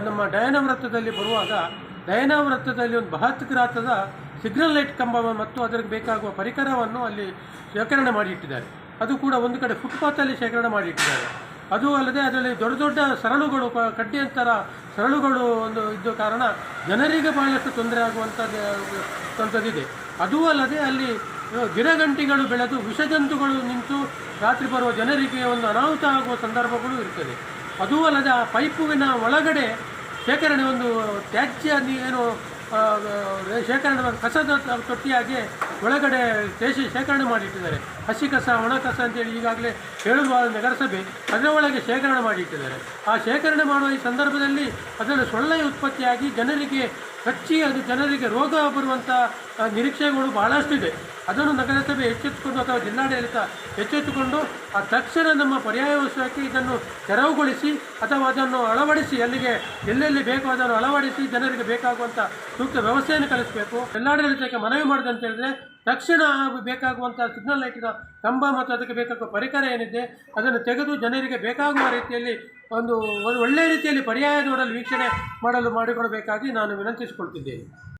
ನಮ್ಮ ಡಯನ ವೃತ್ತದಲ್ಲಿ ಬರುವಾಗ ಡಯನ ವೃತ್ತದಲ್ಲಿ ಒಂದು ಬೃಹತ್ ಗಾತ್ರದ ಸಿಗ್ನಲ್ ಲೈಟ್ ಕಂಬ ಮತ್ತು ಅದಕ್ಕೆ ಬೇಕಾಗುವ ಪರಿಕರವನ್ನು ಅಲ್ಲಿ ಶೇಖರಣೆ ಮಾಡಿಟ್ಟಿದ್ದಾರೆ. ಅದು ಕೂಡ ಒಂದು ಕಡೆ ಫುಟ್ಪಾತಲ್ಲಿ ಶೇಖರಣೆ ಮಾಡಿಟ್ಟಿದ್ದಾರೆ. ಅದು ಅಲ್ಲದೆ ಅದರಲ್ಲಿ ದೊಡ್ಡ ದೊಡ್ಡ ಸರಳುಗಳು, ಕಡ್ಡಿಯಂತರ ಸರಳುಗಳು ಒಂದು ಇದ್ದ ಕಾರಣ ಜನರಿಗೆ ಬಹಳಷ್ಟು ತೊಂದರೆ ಆಗುವಂಥದ್ದಿದೆ. ಅದೂ ಅಲ್ಲದೆ ಅಲ್ಲಿ ಗಿಡಗಂಟಿಗಳು ಬೆಳೆದು ವಿಷಜಂತುಗಳು ನಿಂತು ರಾತ್ರಿ ಬರುವ ಜನರಿಗೆ ಒಂದು ಅನಾಹುತ ಆಗುವ ಸಂದರ್ಭಗಳು ಇರ್ತದೆ. ಅದೂ ಅಲ್ಲದೆ ಆ ಪೈಪುವಿನ ಒಳಗಡೆ ಶೇಖರಣೆ ಒಂದು ತ್ಯಾಜ್ಯ ಏನು ಶೇಖರಣೆ ಕಸದ ತೊಟ್ಟಿಯಾಗಿ ಒಳಗಡೆ ಶೇಖರಣೆ ಮಾಡಿಟ್ಟಿದ್ದಾರೆ. ಹಸಿ ಕಸ, ಒಣ ಕಸ ಅಂತೇಳಿ ಈಗಾಗಲೇ ಹೇಳುವ ನಗರಸಭೆ ಅದರ ಒಳಗೆ ಶೇಖರಣೆ ಮಾಡಿಟ್ಟಿದ್ದಾರೆ. ಆ ಶೇಖರಣೆ ಮಾಡುವ ಈ ಸಂದರ್ಭದಲ್ಲಿ ಅದರಲ್ಲಿ ಸೊಳ್ಳೆ ಉತ್ಪತ್ತಿಯಾಗಿ ಜನರಿಗೆ ಕಚ್ಚಿ ಅದು ಜನರಿಗೆ ರೋಗ ಬರುವಂಥ ನಿರೀಕ್ಷೆಗಳು ಬಹಳಷ್ಟಿದೆ. ಅದನ್ನು ನಗರಸಭೆ ಎಚ್ಚೆತ್ತುಕೊಂಡು ಅಥವಾ ಜಿಲ್ಲಾಡಳಿತ ಎಚ್ಚೆತ್ತುಕೊಂಡು ಆ ತಕ್ಷಣ ನಮ್ಮ ಪರ್ಯಾಯ ವ್ಯವಸ್ಥೆಗೆ ಇದನ್ನು ತೆರವುಗೊಳಿಸಿ ಅಥವಾ ಅದನ್ನು ಅಳವಡಿಸಿ ಅಲ್ಲಿಗೆ ಎಲ್ಲೆಲ್ಲಿ ಬೇಕೋ ಅದನ್ನು ಅಳವಡಿಸಿ ಜನರಿಗೆ ಬೇಕಾಗುವಂಥ ಸೂಕ್ತ ವ್ಯವಸ್ಥೆಯನ್ನು ಕಲಿಸಬೇಕು. ಜಿಲ್ಲಾಡಳಿತಕ್ಕೆ ಮನವಿ ಮಾಡಿದಂತ ಹೇಳಿದ್ರೆ ತಕ್ಷಣ ಬೇಕಾಗುವಂಥ ಸಿಗ್ನಲ್ ಲೈಟಿನ ಕಂಬ ಮತ್ತು ಅದಕ್ಕೆ ಬೇಕಾಗುವ ಪರಿಕರ ಏನಿದೆ ಅದನ್ನು ತೆಗೆದು ಜನರಿಗೆ ಬೇಕಾಗುವ ರೀತಿಯಲ್ಲಿ ಒಂದು ಒಳ್ಳೆಯ ರೀತಿಯಲ್ಲಿ ಪರ್ಯಾಯ ನೋಡಲು ವೀಕ್ಷಣೆ ಮಾಡಲು ಮಾಡಿಕೊಡಬೇಕಾಗಿ ನಾನು ವಿನಂತಿಸಿಕೊಳ್ತಿದ್ದೇನೆ.